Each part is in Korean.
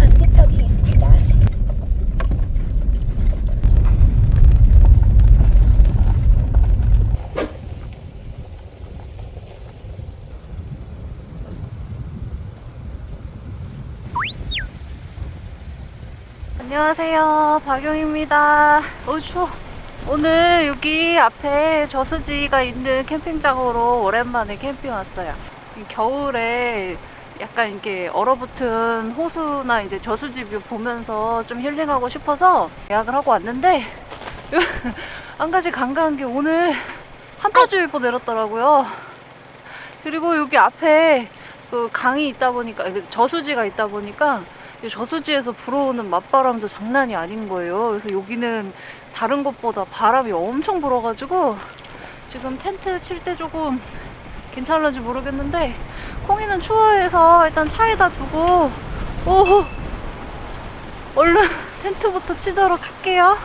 방지턱이 있습니다. 안녕하세요, 박용입니다. 추워. 오늘 여기 앞에 저수지가 있는 캠핑장으로 오랜만에 캠핑 왔어요. 겨울에 약간 이렇게 얼어붙은 호수나 이제 저수지 뷰 보면서 좀 힐링하고 싶어서 예약을 하고 왔는데 한 가지 간과한 게 오늘 한파주의보 내렸더라고요. 그리고 여기 앞에 그 강이 있다 보니까, 저수지가 있다 보니까 저수지에서 불어오는 맞바람도 장난이 아닌 거예요. 그래서 여기는 다른 곳보다 바람이 엄청 불어가지고 지금 텐트 칠 때 조금 괜찮을지 모르겠는데, 콩이는 추워해서 일단 차에다 두고 얼른 텐트부터 치도록 할게요.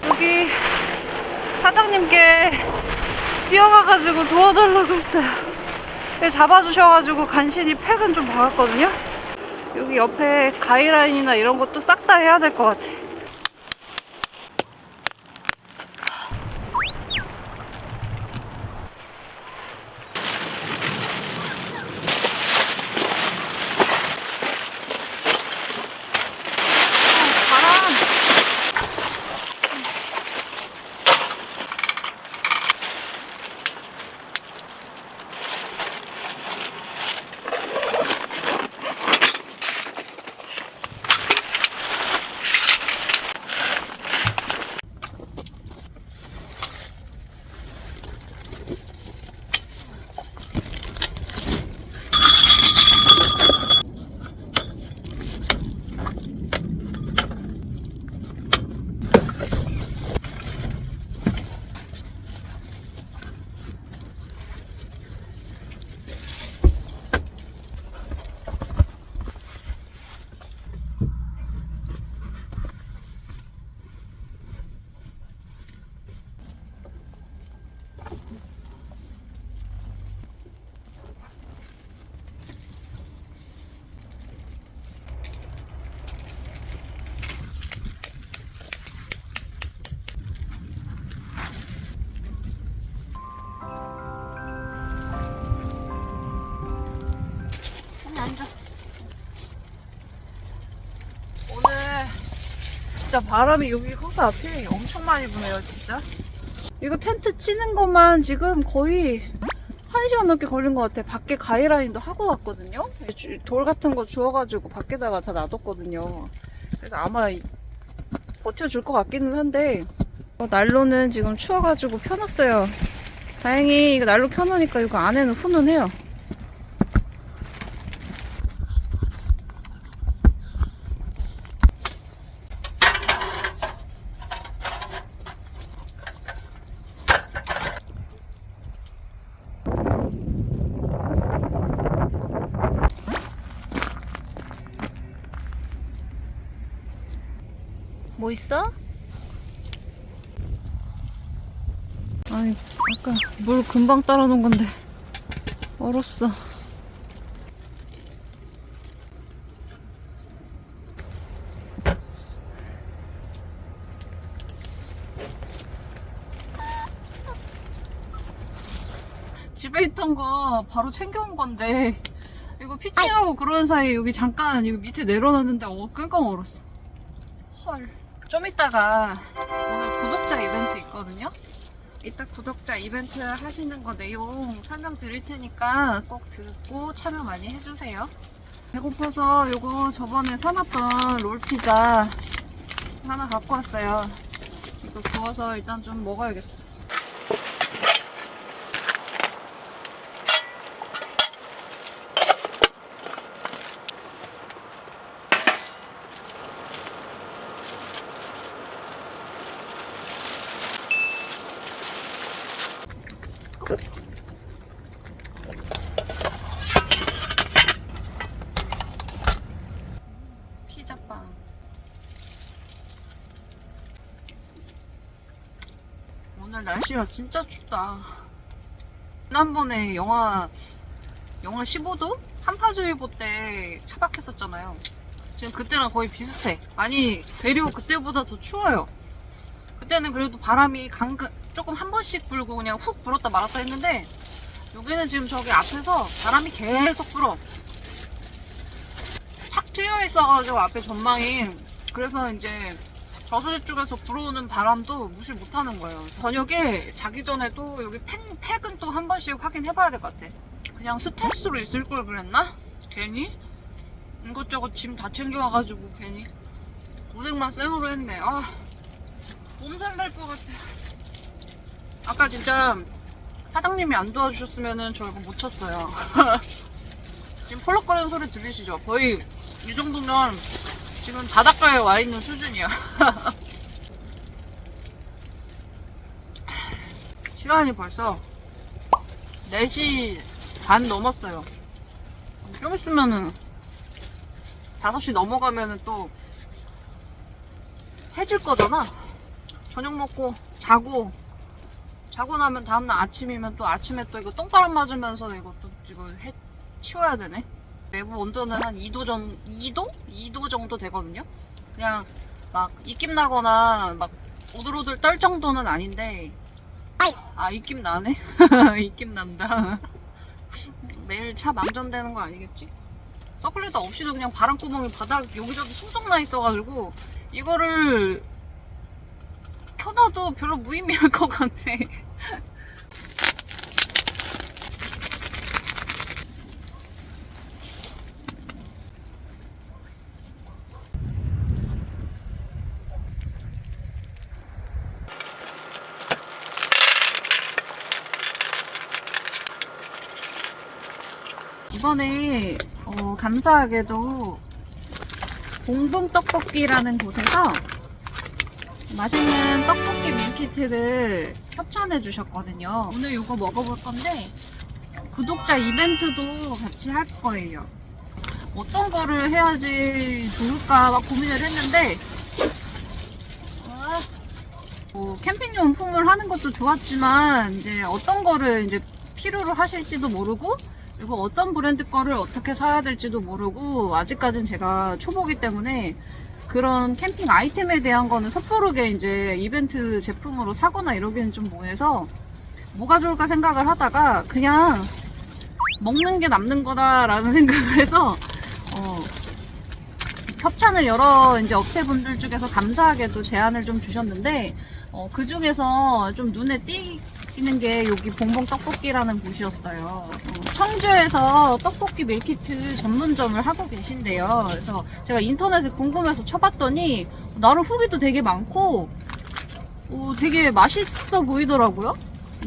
여기 사장님께 뛰어가가지고 도와달라고 했어요. 잡아주셔가지고 간신히 팩은 좀 박았거든요. 여기 옆에 가이라인이나 이런 것도 싹 다 해야 될 것 같아. 앉아. 오늘 진짜 바람이 여기 호수 앞에 엄청 많이 부네요, 진짜. 이거 텐트 치는 것만 지금 거의 1시간 넘게 걸린 것 같아. 밖에 가이라인도 하고 왔거든요. 돌 같은 거 주워가지고 밖에다가 다 놔뒀거든요. 그래서 아마 버텨줄 것 같기는 한데, 난로는 지금 추워가지고 펴놨어요. 다행히 이거 난로 켜놓으니까 이거 안에는 훈훈해요. 뭐 있어? 아니, 아까 물 금방 따라 놓은 건데 얼었어. 집에 있던 거 바로 챙겨온 건데 이거 피칭하고 그러는 사이에 여기 잠깐 이거 밑에 내려놨는데 끙끙 얼었어. 헐. 좀 이따가 오늘 구독자 이벤트 있거든요. 이따 구독자 이벤트 하시는 거 내용 설명드릴 테니까 꼭 듣고 참여 많이 해주세요. 배고파서 요거 저번에 사놨던 롤피자 하나 갖고 왔어요. 이거 구워서 일단 좀 먹어야겠어. 피자빵. 오늘 날씨가 진짜 춥다. 지난번에 영하 15도? 한파주의보 때 차박했었잖아요. 지금 그때랑 거의 비슷해. 아니, 되려 그때보다 더 추워요. 그때는 그래도 바람이 조금 한 번씩 불고 그냥 훅 불었다 말았다 했는데 여기는 지금 저기 앞에서 바람이 계속 불어. 탁 트여 있어가지고 앞에 전망이. 그래서 이제 저수지 쪽에서 불어오는 바람도 무시 못하는 거예요. 저녁에 자기 전에도 여기 팩은 또 한 번씩 확인해봐야 될 것 같아. 그냥 스트레스로 있을 걸 그랬나? 괜히 이것저것 짐 다 챙겨와가지고 괜히 고생만 쌩으로 했네. 몸살 날 것 같아. 아까 진짜 사장님이 안 도와주셨으면 저 이거 못 쳤어요. 지금 펄럭거리는 소리 들리시죠? 거의 이 정도면 지금 바닷가에 와 있는 수준이야. 시간이 벌써 4시 반 넘었어요. 좀 있으면은 5시 넘어가면은 또 해질 거잖아. 저녁 먹고 자고 나면 다음날 아침이면 또 아침에 또 이거 똥바람 맞으면서 이거 치워야 되네. 내부 온도는 한 2도 정도 되거든요. 그냥 막 입김 나거나 막 오들오들 떨 정도는 아닌데 입김 나네. 입김 난다. 내일 차 망전되는 거 아니겠지? 서큘레이터 없이도 그냥 바람구멍이 바닥 여기저기 쏙쏙 나 있어가지고 이거를 켜놔도 별로 무의미할 것 같아. 이번에 감사하게도 봉봉떡볶이라는 곳에서 맛있는 떡볶이 밀키트를 협찬해 주셨거든요. 오늘 이거 먹어볼 건데 구독자 이벤트도 같이 할 거예요. 어떤 거를 해야지 좋을까 막 고민을 했는데 캠핑용품을 하는 것도 좋았지만 이제 어떤 거를 이제 필요로 하실지도 모르고 그리고 어떤 브랜드 거를 어떻게 사야 될지도 모르고 아직까지는 제가 초보기 때문에 그런 캠핑 아이템에 대한 거는 섣부르게 이제 이벤트 제품으로 사거나 이러기는 좀 뭐해서 뭐가 좋을까 생각을 하다가 그냥 먹는 게 남는 거다라는 생각을 해서 협찬을 여러 이제 업체분들 중에서 감사하게도 제안을 좀 주셨는데 그 중에서 좀 눈에 띄는 게 여기 봉봉 떡볶이라는 곳이었어요. 청주에서 떡볶이 밀키트 전문점을 하고 계신데요. 그래서 제가 인터넷에 궁금해서 쳐봤더니 나름 후기도 되게 많고 되게 맛있어 보이더라고요.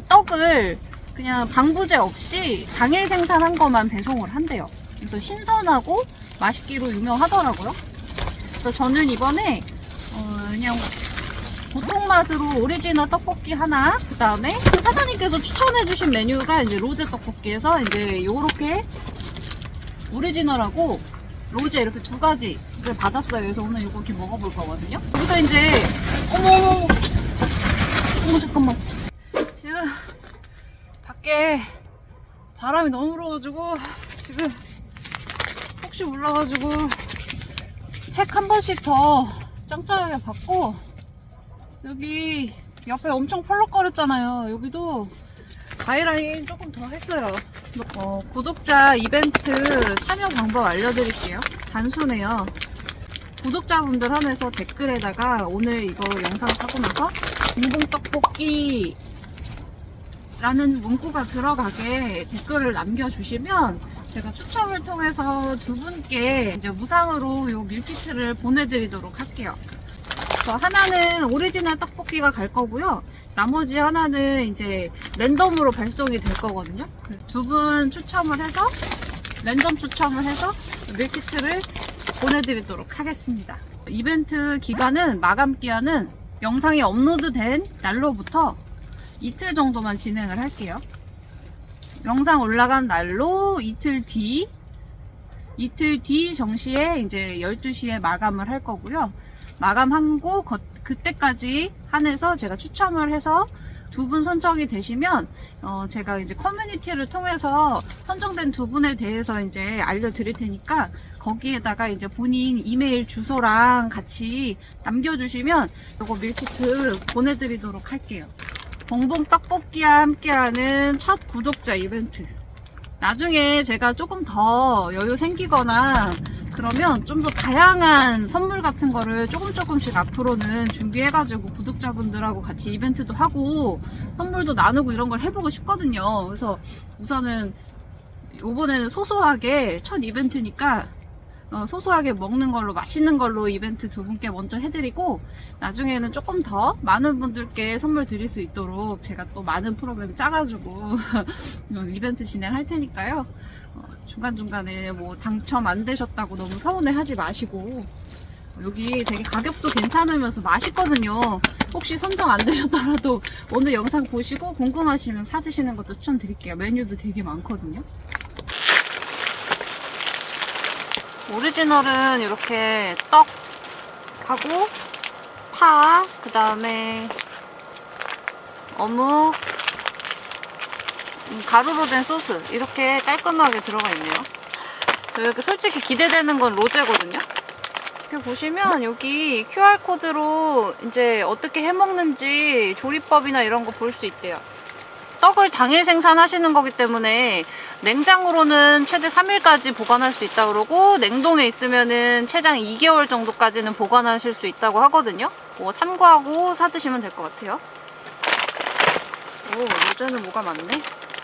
떡을 그냥 방부제 없이 당일 생산한 것만 배송을 한대요. 그래서 신선하고 맛있기로 유명하더라고요. 그래서 저는 이번에 그냥 보통 맛으로 오리지널 떡볶이 하나, 그 다음에 사장님께서 추천해주신 메뉴가 이제 로제 떡볶이에서 이제 요렇게 오리지널하고 로제 이렇게 두 가지를 받았어요. 그래서 오늘 이거 이렇게 먹어볼 거거든요. 여기서 이제 어머 잠깐만. 제가 밖에 바람이 너무 불어가지고 지금 혹시 몰라가지고 택 한 번씩 더 짱짱하게 받고 여기 옆에 엄청 펄럭거렸잖아요. 여기도 가이라인 조금 더 했어요. 구독자 이벤트 참여 방법 알려드릴게요. 단순해요. 구독자분들 한해서 댓글에다가 오늘 이거 영상 하고 나서 공봉떡볶이 라는 문구가 들어가게 댓글을 남겨주시면 제가 추첨을 통해서 두 분께 이제 무상으로 요 밀키트를 보내드리도록 할게요. 하나는 오리지널 떡볶이가 갈 거고요. 나머지 하나는 이제 랜덤으로 발송이 될 거거든요. 두 분 추첨을 해서 랜덤 추첨을 해서 밀키트를 보내드리도록 하겠습니다. 이벤트 기간은 마감 기한은 영상이 업로드된 날로부터 이틀 정도만 진행을 할게요. 영상 올라간 날로 이틀 뒤 정시에 이제 12시에 마감을 할 거고요. 마감하고 그때까지 한해서 제가 추첨을 해서 두 분 선정이 되시면 제가 이제 커뮤니티를 통해서 선정된 두 분에 대해서 이제 알려드릴 테니까 거기에다가 이제 본인 이메일 주소랑 같이 남겨주시면 이거 밀키트 보내드리도록 할게요. 봉봉 떡볶이와 함께하는 첫 구독자 이벤트. 나중에 제가 조금 더 여유 생기거나 그러면 좀 더 다양한 선물 같은 거를 조금씩 앞으로는 준비해가지고 구독자분들하고 같이 이벤트도 하고 선물도 나누고 이런 걸 해보고 싶거든요. 그래서 우선은 이번에는 소소하게 첫 이벤트니까 소소하게 먹는 걸로, 맛있는 걸로 이벤트 두 분께 먼저 해드리고 나중에는 조금 더 많은 분들께 선물 드릴 수 있도록 제가 또 많은 프로그램 짜가지고 이벤트 진행할 테니까요. 중간중간에 뭐 당첨 안 되셨다고 너무 서운해 하지 마시고 여기 되게 가격도 괜찮으면서 맛있거든요. 혹시 선정 안 되셨더라도 오늘 영상 보시고 궁금하시면 사드시는 것도 추천드릴게요. 메뉴도 되게 많거든요. 오리지널은 이렇게 떡하고 파, 그 다음에 어묵, 가루로 된 소스 이렇게 깔끔하게 들어가 있네요. 저 여기 솔직히 기대되는 건 로제거든요. 이렇게 보시면 여기 QR코드로 이제 어떻게 해먹는지 조리법이나 이런 거 볼 수 있대요. 떡을 당일 생산하시는 거기 때문에 냉장으로는 최대 3일까지 보관할 수 있다고 그러고 냉동에 있으면은 최장 2개월 정도까지는 보관하실 수 있다고 하거든요. 뭐 참고하고 사드시면 될 것 같아요. 오, 로제는 뭐가 많네.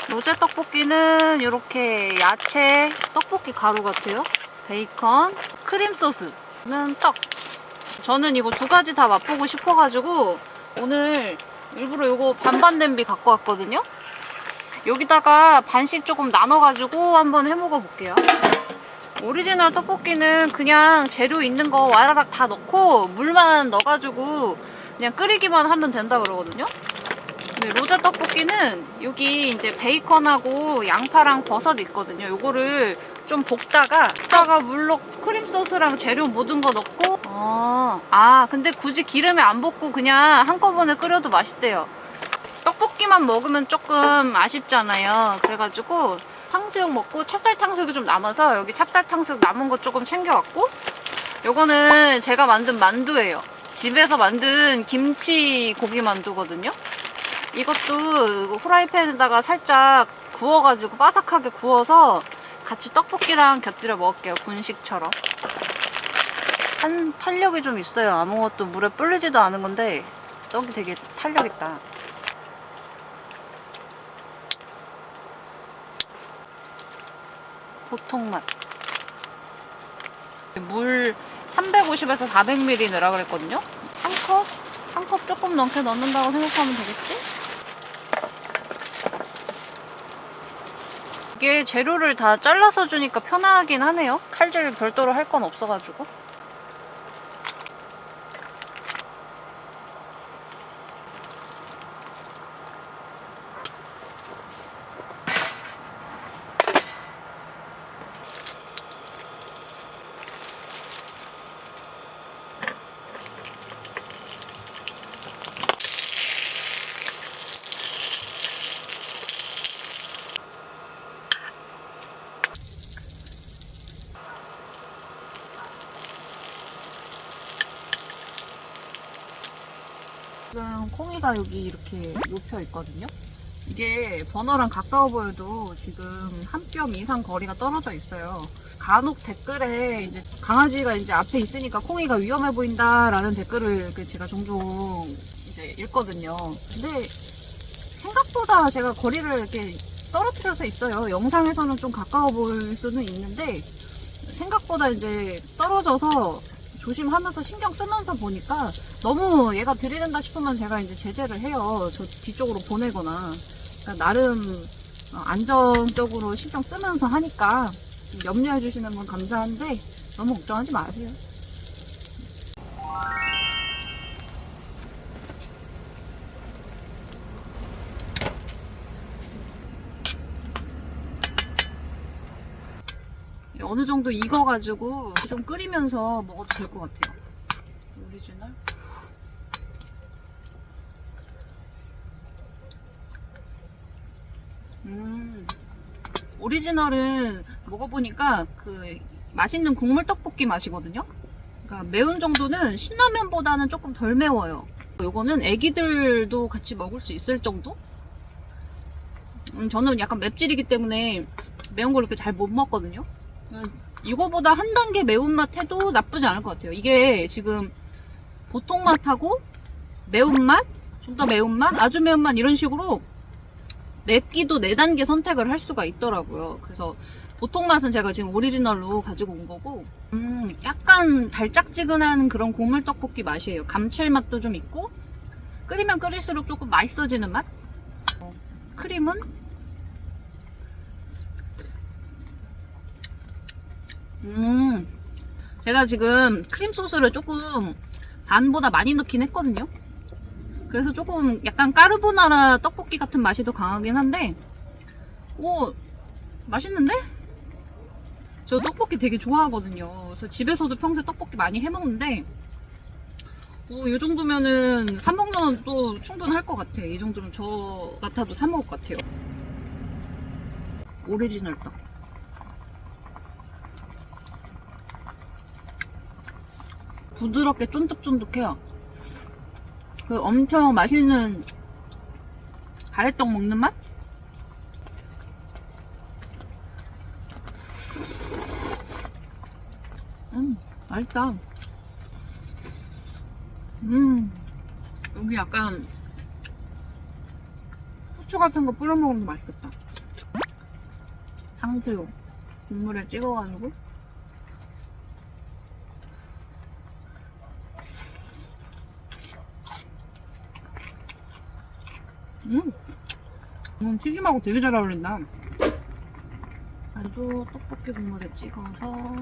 로제 떡볶이는 이렇게 야채 떡볶이 가루 같아요. 베이컨, 크림 소스는 떡. 저는 이거 두 가지 다 맛보고 싶어가지고 오늘 일부러 이거 반반 냄비 갖고 왔거든요. 여기다가 반씩 조금 나눠가지고 한번 해먹어 볼게요. 오리지널 떡볶이는 그냥 재료 있는 거 와라락 다 넣고 물만 넣어가지고 그냥 끓이기만 하면 된다 그러거든요. 근데 로제 떡볶이는 여기 이제 베이컨하고 양파랑 버섯 있거든요. 요거를 좀 볶다가 물로 크림 소스랑 재료 모든 거 넣고 근데 굳이 기름에 안 볶고 그냥 한꺼번에 끓여도 맛있대요. 떡볶이만 먹으면 조금 아쉽잖아요. 그래가지고 탕수육 먹고 찹쌀 탕수육이 좀 남아서 여기 찹쌀 탕수육 남은 거 조금 챙겨왔고 요거는 제가 만든 만두예요. 집에서 만든 김치 고기 만두거든요. 이것도 후라이팬에다가 살짝 구워가지고 바삭하게 구워서 같이 떡볶이랑 곁들여 먹을게요. 분식처럼. 탄력이 좀 있어요. 아무것도 물에 불리지도 않은 건데 떡이 되게 탄력 있다. 보통 맛. 물 350에서 400ml 넣으라 그랬거든요. 한 컵 조금 넘게 넣는다고 생각하면 되겠지? 이게 재료를 다 잘라서 주니까 편하긴 하네요. 칼질 별도로 할 건 없어가지고. 지금 콩이가 여기 이렇게 눕혀 있거든요. 이게 버너랑 가까워 보여도 지금 한 뼘 이상 거리가 떨어져 있어요. 간혹 댓글에 이제 강아지가 이제 앞에 있으니까 콩이가 위험해 보인다라는 댓글을 제가 종종 이제 읽거든요. 근데 생각보다 제가 거리를 이렇게 떨어뜨려서 있어요. 영상에서는 좀 가까워 보일 수는 있는데 생각보다 이제 떨어져서 조심하면서 신경 쓰면서 보니까 너무 얘가 들이댄다 싶으면 제가 이제 제재를 해요. 저 뒤쪽으로 보내거나. 그러니까 나름 안정적으로 신경 쓰면서 하니까 염려해 주시는 건 감사한데 너무 걱정하지 마세요. 어느 정도 익어가지고 좀 끓이면서 먹어도 될 것 같아요. 오리지널. 오리지널은 먹어보니까 그 맛있는 국물 떡볶이 맛이거든요. 그러니까 매운 정도는 신라면보다는 조금 덜 매워요. 요거는 애기들도 같이 먹을 수 있을 정도? 저는 약간 맵찔이기 때문에 매운 걸 이렇게 잘 못 먹거든요. 이거보다 한 단계 매운맛 해도 나쁘지 않을 것 같아요. 이게 지금 보통 맛하고 매운맛, 좀 더 매운맛, 아주 매운맛 이런 식으로 맵기도 4단계 선택을 할 수가 있더라고요. 그래서 보통 맛은 제가 지금 오리지널로 가지고 온 거고 약간 달짝지근한 그런 국물 떡볶이 맛이에요. 감칠맛도 좀 있고 끓이면 끓일수록 조금 맛있어지는 맛? 크림은 제가 지금 크림 소스를 조금 반보다 많이 넣긴 했거든요. 그래서 조금 약간 까르보나라 떡볶이 같은 맛이 더 강하긴 한데 오, 맛있는데? 저 떡볶이 되게 좋아하거든요. 그래서 집에서도 평소에 떡볶이 많이 해먹는데 이 정도면은 사 먹는 또 충분할 것 같아. 이 정도면 저 같아도 사 먹을 것 같아요. 오리지널 떡. 부드럽게 쫀득쫀득해요. 그 엄청 맛있는 가래떡 먹는 맛? 맛있다. 여기 약간 후추 같은 거 뿌려 먹으면 맛있겠다. 탕수육 국물에 찍어가지고. 튀김하고 되게 잘 어울린다. 나도 떡볶이 국물에 찍어서.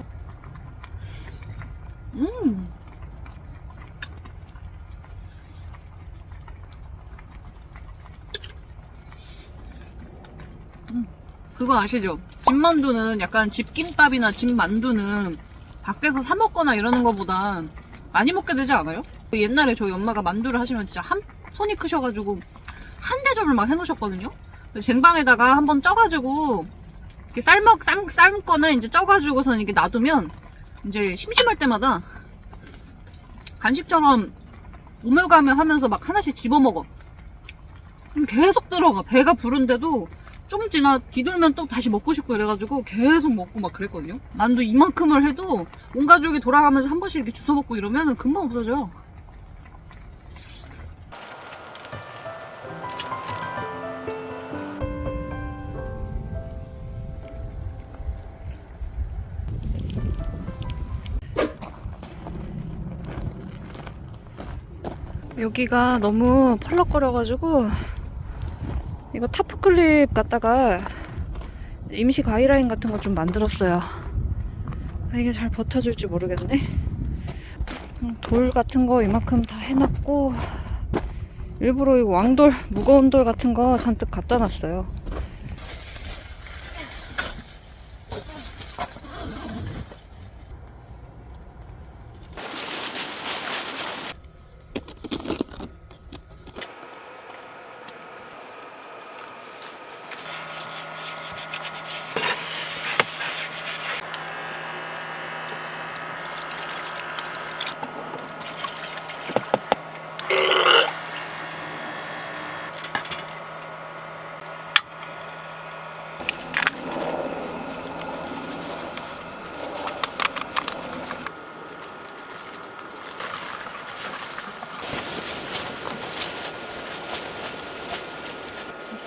그거 아시죠? 집만두는 약간 집김밥이나 집만두는 밖에서 사 먹거나 이러는 것보다 많이 먹게 되지 않아요? 옛날에 저희 엄마가 만두를 하시면 진짜 손이 크셔가지고 한 대접을 막 해놓으셨거든요? 쟁반에다가 한번 쪄가지고 이렇게 삶거나 이제 쪄가지고선 이렇게 놔두면 이제 심심할 때마다 간식처럼 오며가며 하면서 막 하나씩 집어먹어. 계속 들어가. 배가 부른데도 좀 지나 뒤돌면 또 다시 먹고 싶고 이래가지고 계속 먹고 막 그랬거든요. 만두 이만큼을 해도 온 가족이 돌아가면서 한 번씩 이렇게 주워 먹고 이러면 금방 없어져요. 여기가 너무 펄럭거려가지고 이거 타프 클립 갖다가 임시 가위라인 같은 거 좀 만들었어요. 이게 잘 버텨줄지 모르겠네. 돌 같은 거 이만큼 다 해놨고 일부러 이거 왕돌, 무거운 돌 같은 거 잔뜩 갖다 놨어요.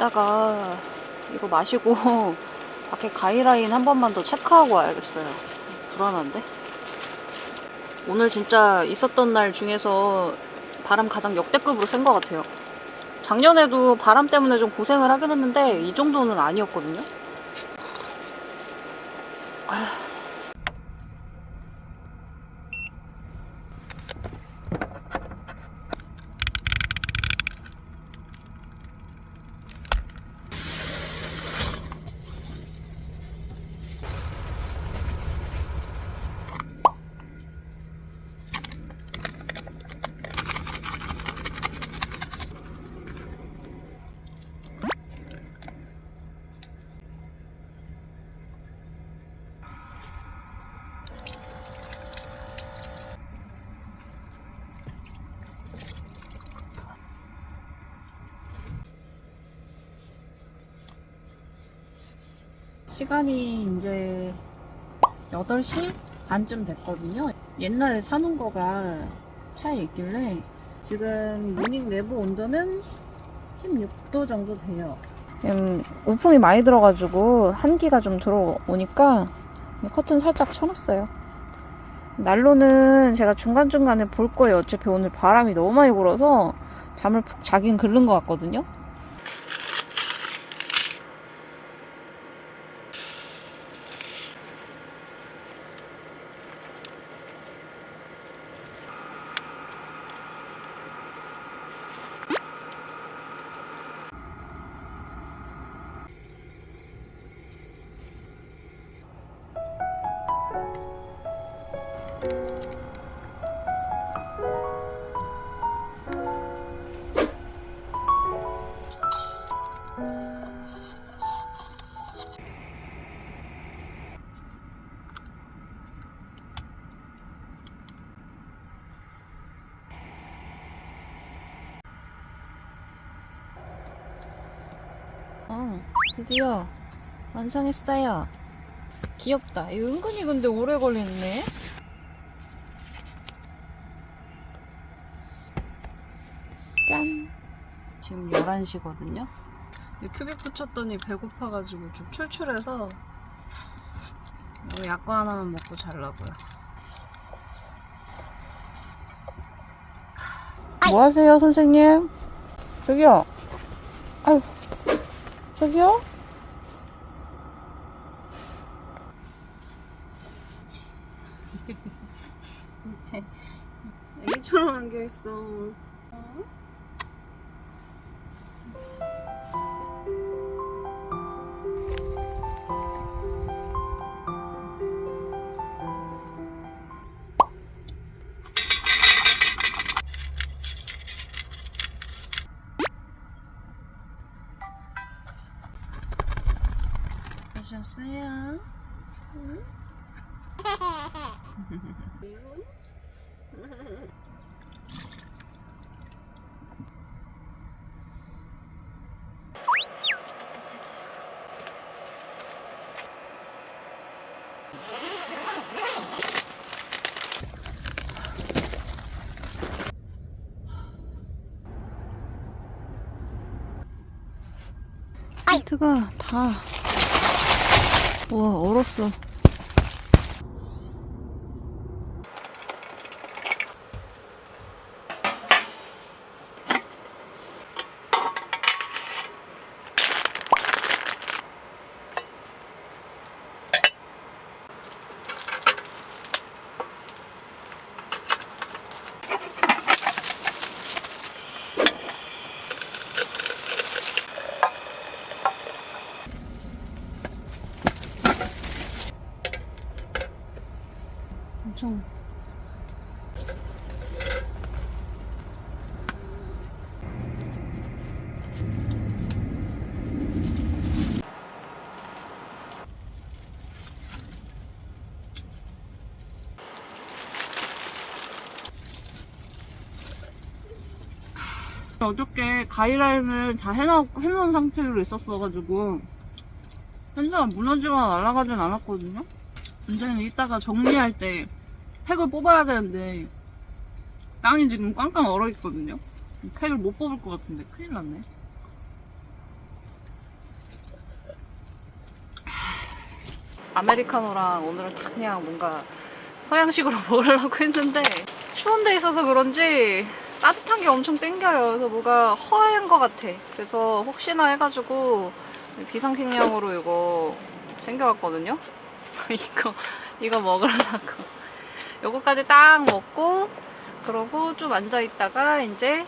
이따가 이거 마시고 밖에 가이라인 한 번만 더 체크하고 와야겠어요. 불안한데? 오늘 진짜 있었던 날 중에서 바람 가장 역대급으로 센 것 같아요. 작년에도 바람 때문에 좀 고생을 하긴 했는데 이 정도는 아니었거든요. 시간이 이제 8시 반쯤 됐거든요. 옛날에 사놓은 거가 차에 있길래 지금 모닝 내부 온도는 16도 정도 돼요. 우풍이 많이 들어가지고 한기가 좀 들어오니까 커튼 살짝 쳐놨어요. 난로는 제가 중간중간에 볼 거예요. 어차피 오늘 바람이 너무 많이 불어서 잠을 푹 자긴 그른 것 같거든요. 드디어 완성했어요. 귀엽다. 이거 은근히 근데 오래 걸리네. 짠! 지금 11시거든요. 큐빅 붙였더니 배고파가지고 좀 출출해서 약과 하나만 먹고 자려고요. 뭐 하세요, 선생님? 저기요. 아유, 저기요? 애기처럼 안겨있어. 오셨어요? 응? 텐트가 다 와 얼었어. 엄청 어저께 가위라인을 다 해놓은 상태로 있었어가지고 텐트가 무너지거나 날아가진 않았거든요. 문제는 이따가 정리할 때 팩을 뽑아야 되는데 땅이 지금 꽝꽝 얼어있거든요. 팩을 못 뽑을 것 같은데 큰일 났네. 아메리카노랑 오늘은 다 그냥 뭔가 서양식으로 먹으려고 했는데 추운 데 있어서 그런지 따뜻한 게 엄청 땡겨요. 그래서 뭐가 허한 것 같아. 그래서 혹시나 해가지고 비상식량으로 이거 챙겨왔거든요. 이거 먹으려고. 요거까지 딱 먹고 그러고 좀 앉아있다가 이제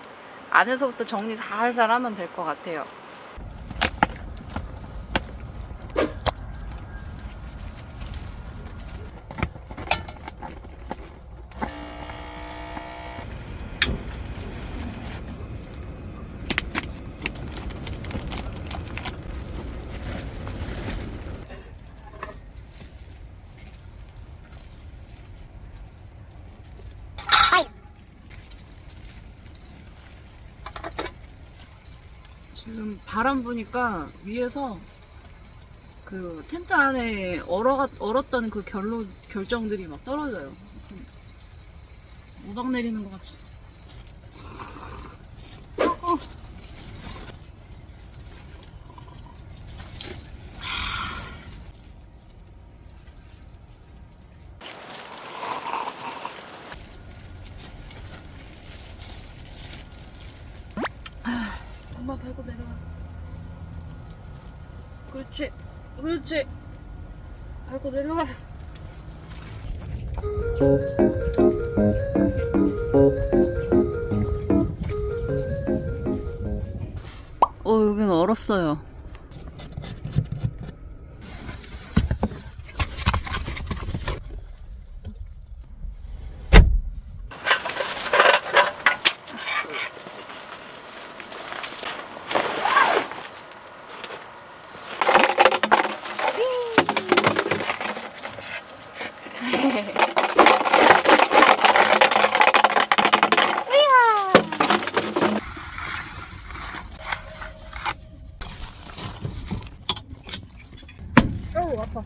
안에서부터 정리 살살 하면 될 것 같아요. 지금 바람 부니까 위에서 그 텐트 안에 얼었던 그 결정들이 막 떨어져요. 우박 내리는 것 같이. 엄마 밟고 내려와. 그렇지, 그렇지. 밟고 내려와. 여긴 얼었어요. 아파.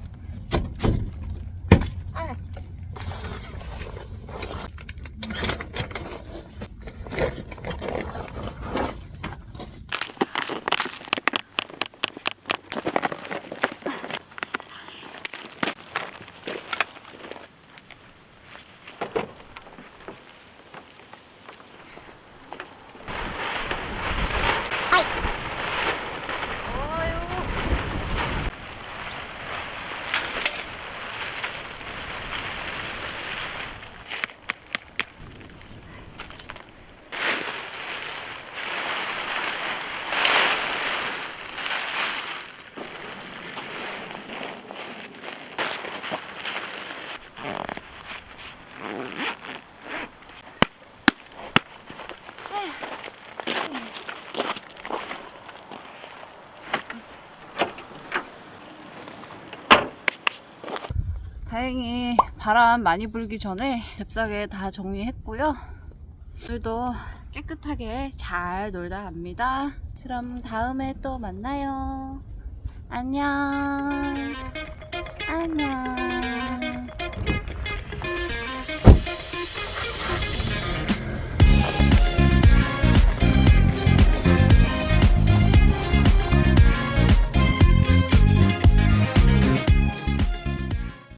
다행히 바람 많이 불기 전에 잽싸게 다 정리했고요. 오늘도 깨끗하게 잘 놀다 갑니다. 그럼 다음에 또 만나요. 안녕. 안녕.